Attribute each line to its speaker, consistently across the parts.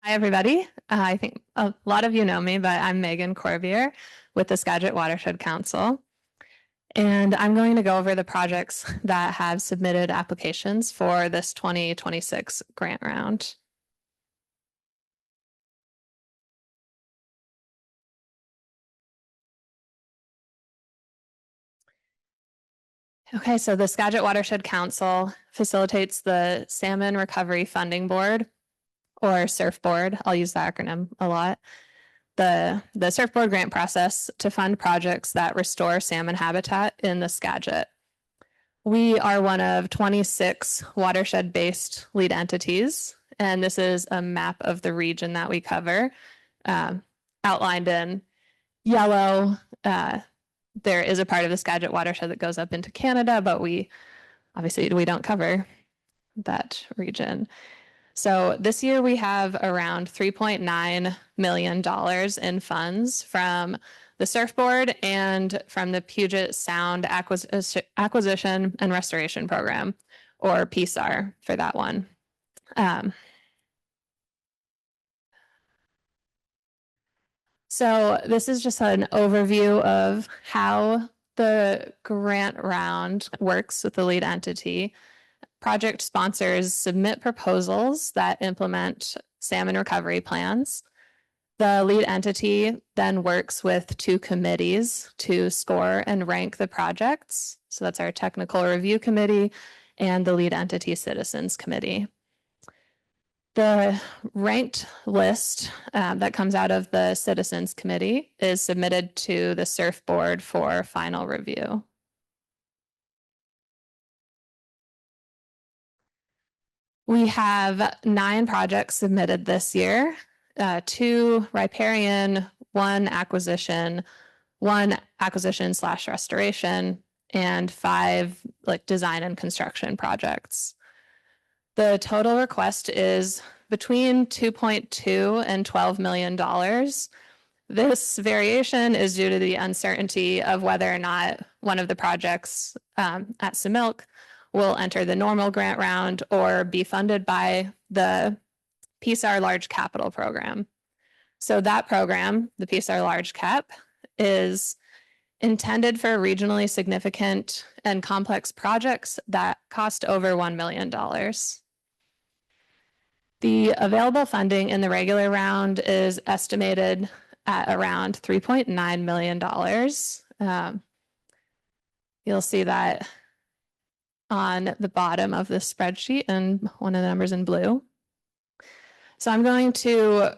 Speaker 1: Hi, everybody. I think a lot of you know me, but I'm Megan Corbier with the Skagit Watershed Council. And I'm going to go over the projects that have submitted applications for this 2026 grant round. Okay, so the Skagit Watershed Council facilitates the Salmon Recovery Funding Board, or SRF Board. I'll use the acronym a lot. The SRF Board grant process to fund projects that restore salmon habitat in the Skagit. We are one of 26 watershed-based lead entities, and this is a map of the region that we cover, outlined in yellow. There is a part of the Skagit watershed that goes up into Canada, but we don't cover that region. So this year we have around $3.9 million in funds from the Surfboard and from the Puget Sound Acquisition and Restoration Program, or PSAR for that one. So this is just an overview of how the grant round works with the lead entity. Project sponsors submit proposals that implement salmon recovery plans. The lead entity then works with two committees to score and rank the projects. So that's our technical review committee and the lead entity citizens committee. The ranked list that comes out of the citizens committee is submitted to the SRF board for final review. We have 9 projects submitted this year, 2 riparian, 1 acquisition / restoration, and 5 design and construction projects. The total request is between $2.2 and $12 million. This variation is due to the uncertainty of whether or not one of the projects at Samilk will enter the normal grant round or be funded by the PSAR Large Capital Program. So that program, the PSAR Large Cap, is intended for regionally significant and complex projects that cost over $1 million. The available funding in the regular round is estimated at around $3.9 million. You'll see that on the bottom of the spreadsheet and one of the numbers in blue. So I'm going to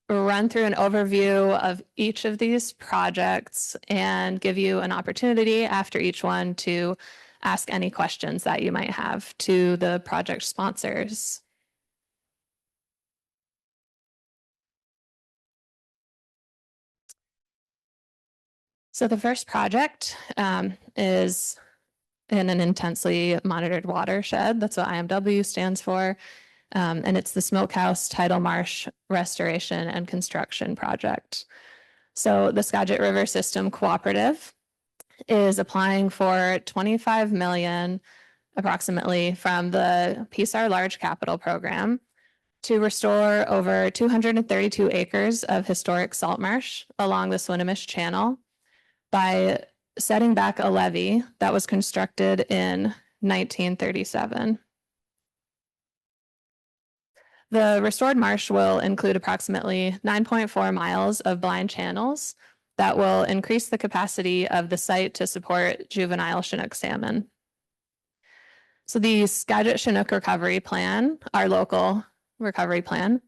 Speaker 1: run through an overview of each of these projects and give you an opportunity after each one to ask any questions that you might have to the project sponsors. So the first project is in an intensely monitored watershed. That's what IMW stands for. And it's the Smokehouse Tidal Marsh Restoration and Construction Project. So the Skagit River System Cooperative is applying for $25 million approximately from the PSAR Large Capital Program to restore over 232 acres of historic salt marsh along the Swinomish Channel by setting back a levee that was constructed in 1937. The restored marsh will include approximately 9.4 miles of blind channels that will increase the capacity of the site to support juvenile Chinook salmon. So the Skagit Chinook Recovery Plan, our local recovery plan,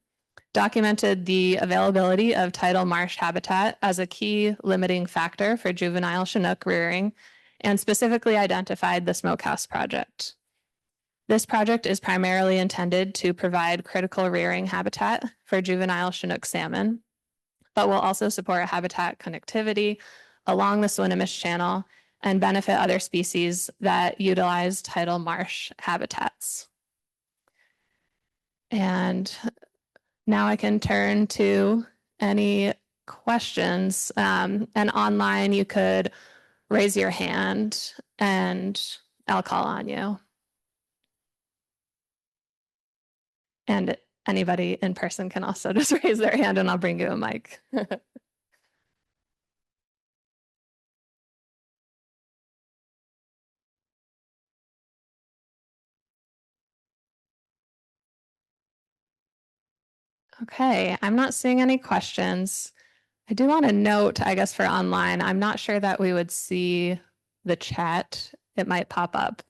Speaker 1: documented the availability of tidal marsh habitat as a key limiting factor for juvenile Chinook rearing and specifically identified the Smokehouse project. This project is primarily intended to provide critical rearing habitat for juvenile Chinook salmon, but will also support habitat connectivity along the Swinomish Channel and benefit other species that utilize tidal marsh habitats. And now I can turn to any questions. And online, you could raise your hand and I'll call on you. And anybody in person can also just raise their hand and I'll bring you a mic. Okay, I'm not seeing any questions. I do want to note, I guess for online, I'm not sure that we would see the chat. It might pop up.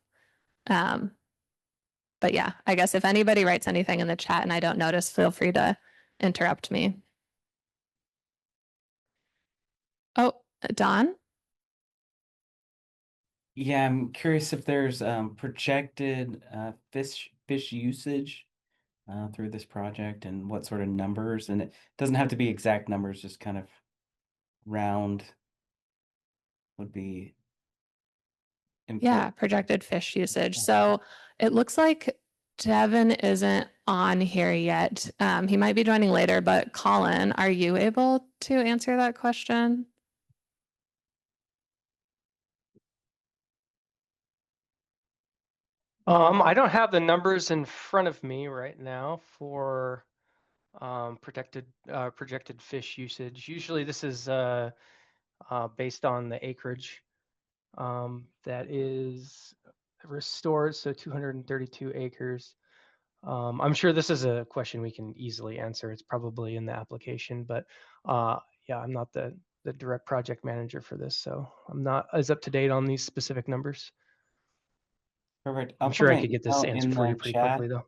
Speaker 1: But yeah, I guess if anybody writes anything in the chat and I don't notice, feel free to interrupt me. Oh, Don?
Speaker 2: Yeah, I'm curious if there's projected fish usage through this project and what sort of numbers, and it doesn't have to be exact numbers, just kind of round would be
Speaker 1: Yeah,
Speaker 2: important.
Speaker 1: projected fish usage. So it looks like Devin isn't on here yet. He might be joining later, but Colin, are you able to answer that question?
Speaker 3: I don't have the numbers in front of me right now for projected fish usage. Usually this is based on the acreage that is restored, so 232 acres. I'm sure this is a question we can easily answer. It's probably in the application, but yeah, I'm not the direct project manager for this, so I'm not as up to date on these specific numbers.
Speaker 2: Perfect.
Speaker 3: I'm
Speaker 2: I'll put
Speaker 3: sure I
Speaker 2: my
Speaker 3: could get this
Speaker 2: email
Speaker 3: answered
Speaker 2: in
Speaker 3: for you
Speaker 2: the
Speaker 3: pretty
Speaker 2: chat,
Speaker 3: quickly, though.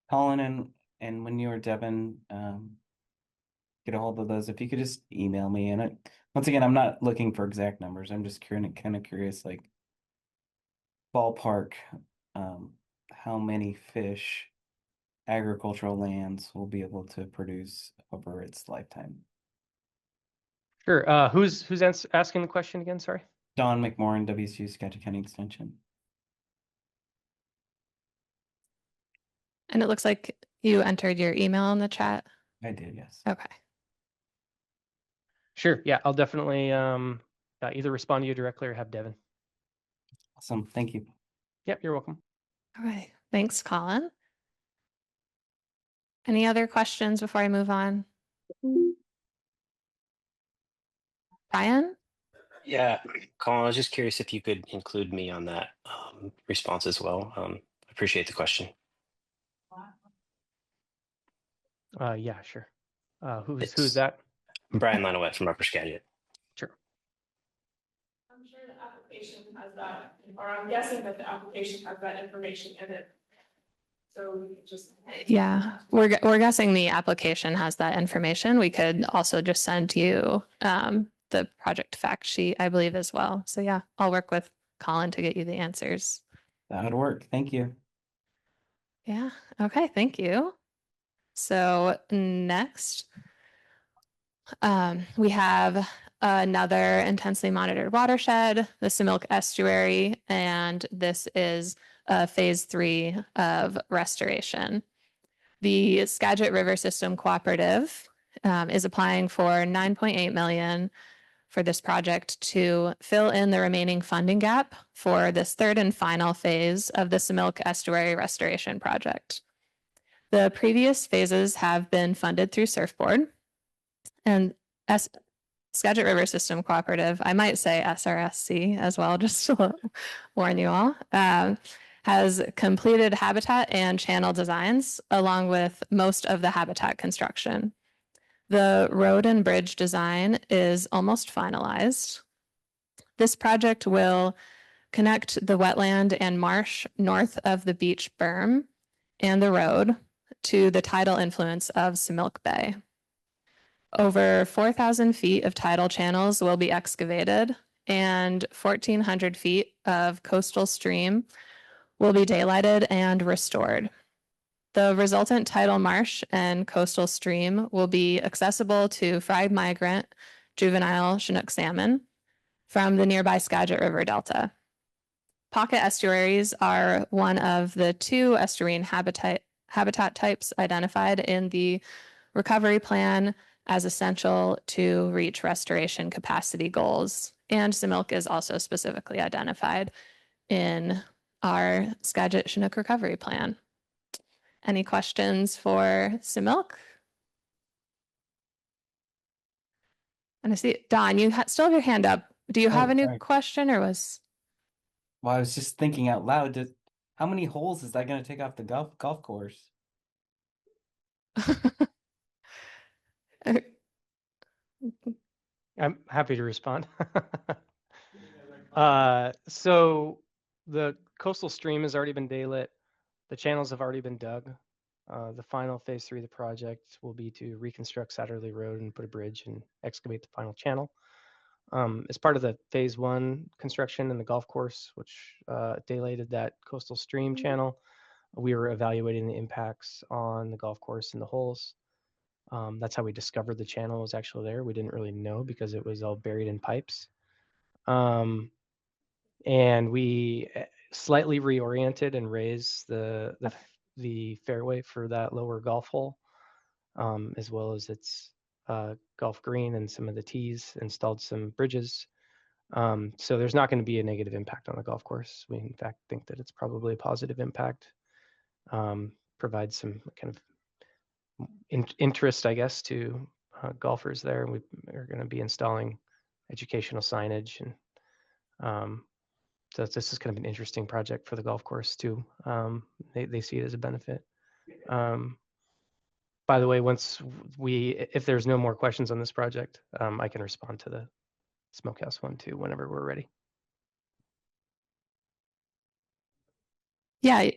Speaker 2: Colin, and when you or Devin get a hold of those, if you could just email me. And once again, I'm not looking for exact numbers. I'm just kind of curious, like ballpark, how many fish agricultural lands will be able to produce over its lifetime.
Speaker 3: Sure. Who's asking the question again? Sorry.
Speaker 2: Don McMorrin, WSU Skagit County Extension.
Speaker 1: And it looks like you entered your email in the chat.
Speaker 2: I did, yes.
Speaker 1: Okay.
Speaker 3: Sure. Yeah, I'll definitely either respond to you directly or have Devin.
Speaker 2: Awesome. Thank you.
Speaker 3: Yep, you're welcome.
Speaker 1: Okay. Thanks, Colin. Any other questions before I move on? Brian?
Speaker 4: Yeah, Colin, I was just curious if you could include me on that response as well. Appreciate the question.
Speaker 3: Yeah, sure. Who's
Speaker 4: It's
Speaker 3: that?
Speaker 4: Brian Lanowet from Upper Skagit.
Speaker 3: Sure.
Speaker 1: I'm sure the application has that, or I'm guessing that the application has that information in it. So we could just. Yeah, we're guessing the application has that information. We could also just send you the project fact sheet, I believe, as well. So yeah, I'll work with Colin to get you the answers.
Speaker 2: That would work. Thank you.
Speaker 1: Yeah. Okay. Thank you. So next, we have another intensely monitored watershed, the Similk Estuary, and this is phase 3 of restoration. The Skagit River System Cooperative is applying for $9.8 million for this project to fill in the remaining funding gap for this third and final phase of the Similk Estuary Restoration Project. The previous phases have been funded through Surfboard, and Skagit River System Cooperative, I might say SRSC as well, just to warn you all, has completed habitat and channel designs along with most of the habitat construction. The road and bridge design is almost finalized. This project will connect the wetland and marsh north of the beach berm and the road to the tidal influence of Similk Bay. Over 4,000 feet of tidal channels will be excavated and 1,400 feet of coastal stream will be daylighted and restored. The resultant tidal marsh and coastal stream will be accessible to fried migrant juvenile Chinook salmon from the nearby Skagit River Delta. Pocket estuaries are one of the 2 estuarine habitat types identified in the recovery plan as essential to reach restoration capacity goals. And Similk is also specifically identified in our Skagit Chinook recovery plan. Any questions for Similk? And I see, Don, you still have your hand up. Do you have
Speaker 2: Oh,
Speaker 1: a new
Speaker 2: sorry.
Speaker 1: question or was?
Speaker 2: Well, I was just thinking out loud. How many holes is that going to take off the golf course?
Speaker 3: I'm happy to respond. So the coastal stream has already been daylit. The channels have already been dug. The final phase 3 of the project will be to reconstruct Satterley Road and put a bridge and excavate the final channel. As part of the phase 1 construction in the golf course, which daylighted that coastal stream channel, we were evaluating the impacts on the golf course and the holes. That's how we discovered the channel was actually there. We didn't really know because it was all buried in pipes. And we slightly reoriented and raised the fairway for that lower golf hole, as well as its golf green and some of the tees, installed some bridges. So there's not going to be a negative impact on the golf course. We in fact think that it's probably a positive impact. Provides some kind of interest, I guess, to golfers there. We are going to be installing educational signage, and so this is kind of an interesting project for the golf course too. They see it as a benefit. By the way, if there's no more questions on this project, I can respond to the smokehouse one too whenever we're ready.
Speaker 1: Yeah,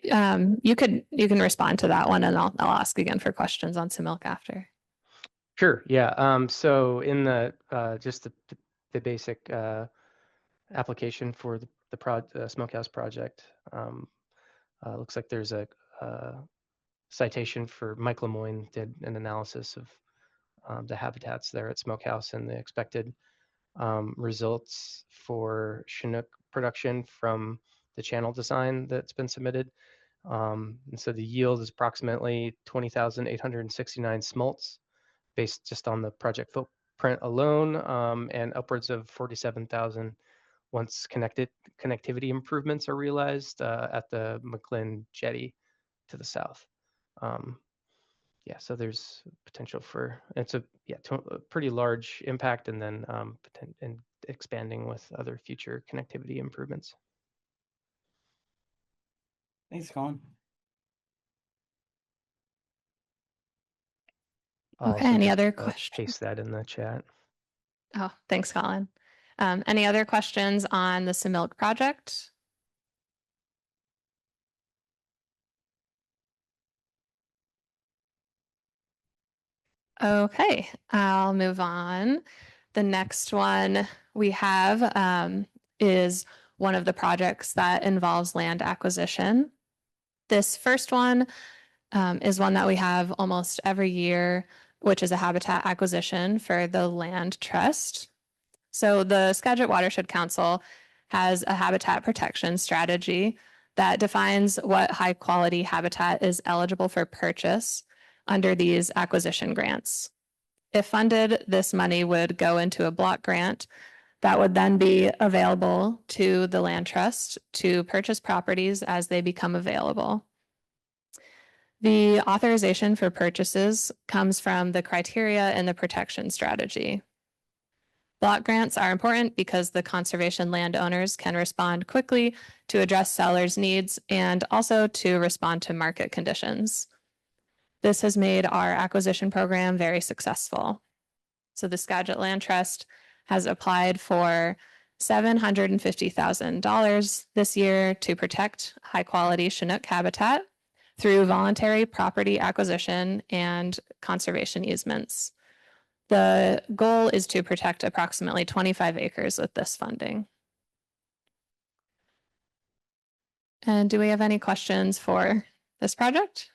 Speaker 1: you can respond to that one, and I'll ask again for questions on Similk after.
Speaker 3: Sure. Yeah. So in the just the basic application for the smokehouse project, looks like there's a citation for Mike Lemoyne did an analysis of the habitats there at Smokehouse and the expected results for Chinook production from the channel design that's been submitted. And so the yield is approximately 20,869 smolts based just on the project footprint alone, and upwards of 47,000 once connectivity improvements are realized at the McGlynn Jetty to the south. Yeah, so there's potential for it's a pretty large impact, and then and expanding with other future connectivity improvements.
Speaker 2: Thanks, Colin.
Speaker 1: Okay, any other questions?
Speaker 3: Paste that in the chat.
Speaker 1: Oh, thanks, Colin. Any other questions on the Similk project? Okay, I'll move on. The next one we have is one of the projects that involves land acquisition. This first one is one that we have almost every year, which is a habitat acquisition for the land trust. So the Skagit Watershed Council has a habitat protection strategy that defines what high quality habitat is eligible for purchase under these acquisition grants. If funded, this money would go into a block grant that would then be available to the land trust to purchase properties as they become available. The authorization for purchases comes from the criteria in the protection strategy. Block grants are important because the conservation landowners can respond quickly to address sellers' needs and also to respond to market conditions. This has made our acquisition program very successful. So the Skagit Land Trust has applied for $750,000 this year to protect high-quality Chinook habitat through voluntary property acquisition and conservation easements. The goal is to protect approximately 25 acres with this funding. And do we have any questions for this project?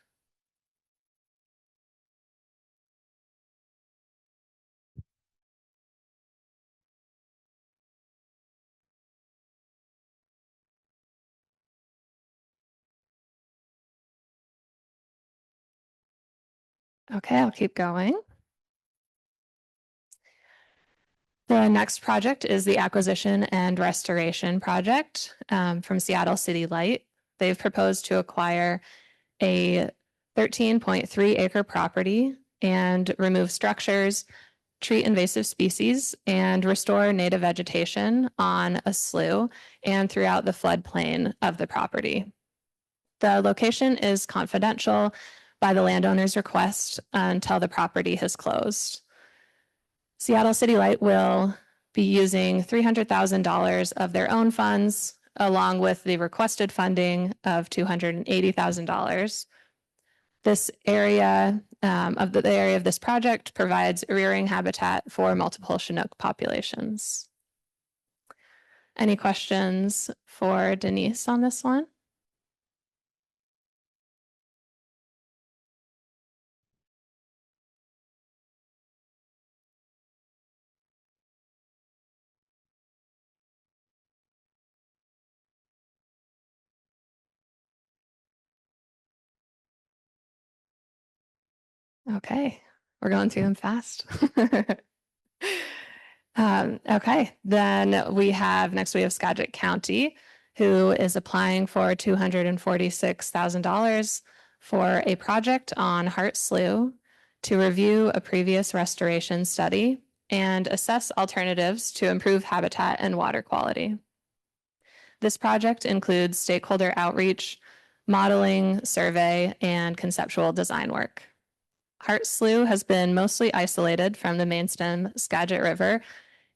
Speaker 1: Okay, I'll keep going. The next project is the acquisition and restoration project from Seattle City Light. They've proposed to acquire a 13.3 acre property and remove structures, treat invasive species, and restore native vegetation on a slough and throughout the floodplain of the property. The location is confidential by the landowner's request until the property has closed. Seattle City Light will be using $300,000 of their own funds, along with the requested funding of $280,000. This area the area of this project provides rearing habitat for multiple Chinook populations. Any questions for Denise on this one? Okay, we're going through them fast. Okay, then we have Skagit County, who is applying for $246,000 for a project on Hart Slough to review a previous restoration study and assess alternatives to improve habitat and water quality. This project includes stakeholder outreach, modeling, survey, and conceptual design work. Hart Slough has been mostly isolated from the mainstem Skagit River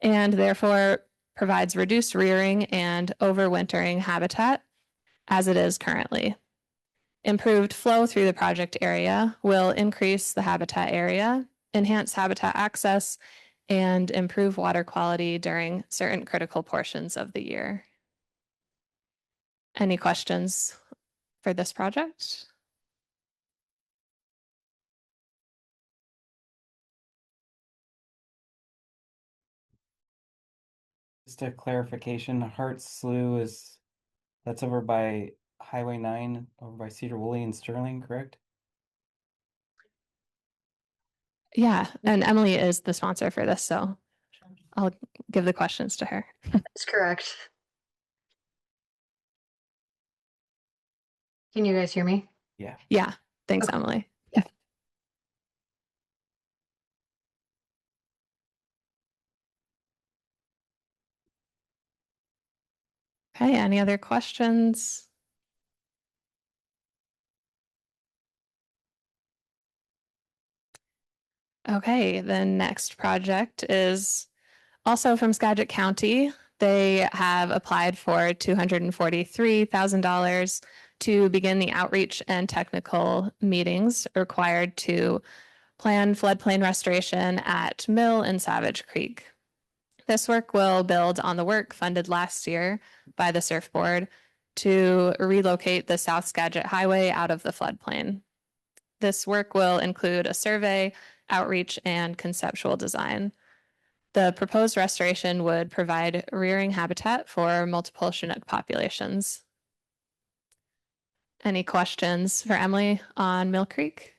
Speaker 1: and therefore provides reduced rearing and overwintering habitat as it is currently. Improved flow through the project area will increase the habitat area, enhance habitat access, and improve water quality during certain critical portions of the year. Any questions for this project?
Speaker 2: Just a clarification, Hart Slough that's over by Highway 9, over by Cedar Woolley and Sterling, correct?
Speaker 1: Yeah, and Emily is the sponsor for this, so I'll give the questions to her.
Speaker 5: That's correct. Can you guys hear me?
Speaker 2: Yeah.
Speaker 1: Yeah, thanks,
Speaker 5: Okay.
Speaker 1: Emily.
Speaker 5: Yeah.
Speaker 1: Okay, any other questions? Okay, the next project is also from Skagit County. They have applied for $243,000 to begin the outreach and technical meetings required to plan floodplain restoration at Mill and Savage Creek. This work will build on the work funded last year by the Surf Board to relocate the South Skagit Highway out of the floodplain. This work will include a survey, outreach, and conceptual design. The proposed restoration would provide rearing habitat for multiple Chinook populations. Any questions for Emily on Mill Creek?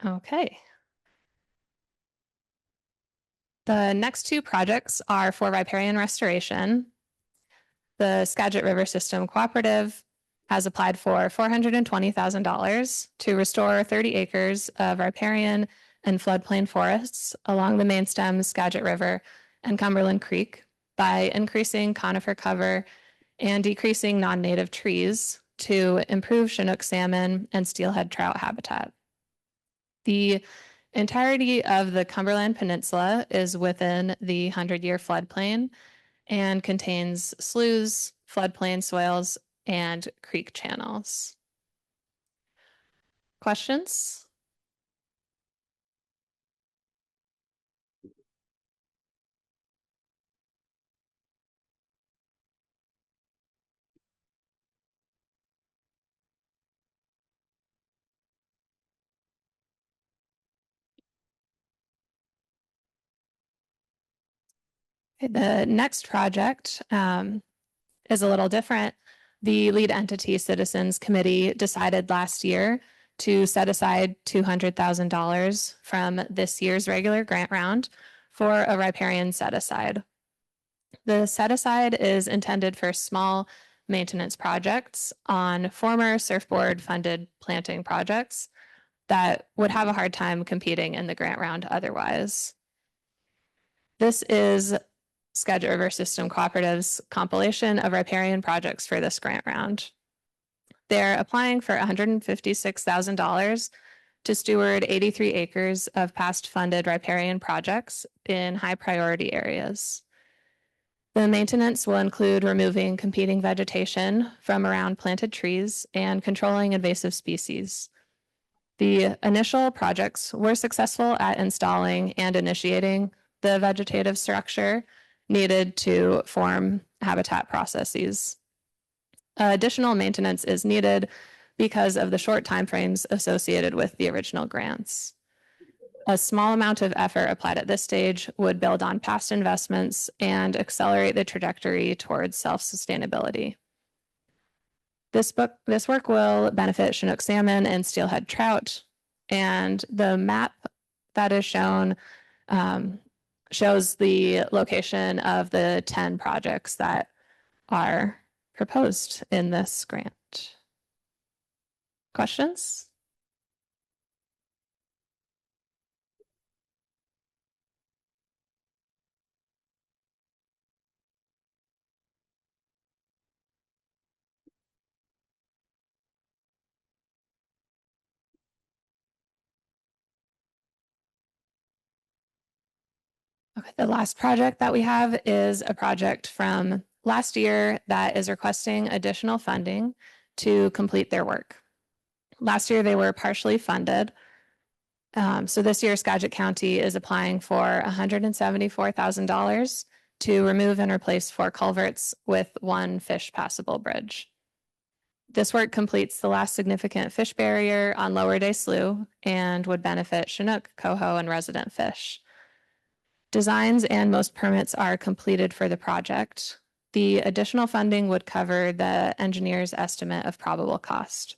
Speaker 1: Okay. The next two projects are for riparian restoration. The Skagit River System Cooperative has applied for $420,000 to restore 30 acres of riparian and floodplain forests along the main stem Skagit River and Cumberland Creek by increasing conifer cover and decreasing non-native trees to improve Chinook salmon and steelhead trout habitat. The entirety of the Cumberland Peninsula is within the 100-year floodplain and contains sloughs, floodplain soils, and creek channels. Questions? The next project is a little different. The lead entity Citizens Committee decided last year to set aside $200,000 from this year's regular grant round for a riparian set-aside. The set-aside is intended for small maintenance projects on former surfboard-funded planting projects that would have a hard time competing in the grant round otherwise. This is Skagit River System Cooperative's compilation of riparian projects for this grant round. They're applying for $156,000 to steward 83 acres of past funded riparian projects in high priority areas. The maintenance will include removing competing vegetation from around planted trees and controlling invasive species. The initial projects were successful at installing and initiating the vegetative structure needed to form habitat processes. Additional maintenance is needed because of the short timeframes associated with the original grants. A small amount of effort applied at this stage would build on past investments and accelerate the trajectory towards self-sustainability. This work will benefit Chinook salmon and steelhead trout, and the map that is shown shows the location of the 10 projects that are proposed in this grant. Questions? Okay, the last project that we have is a project from last year that is requesting additional funding to complete their work. Last year, they were partially funded. So this year, Skagit County is applying for $174,000 to remove and replace 4 culverts with 1 fish passable bridge. This work completes the last significant fish barrier on Lower Day Slough and would benefit Chinook, coho, and resident fish. Designs and most permits are completed for the project. The additional funding would cover the engineer's estimate of probable cost.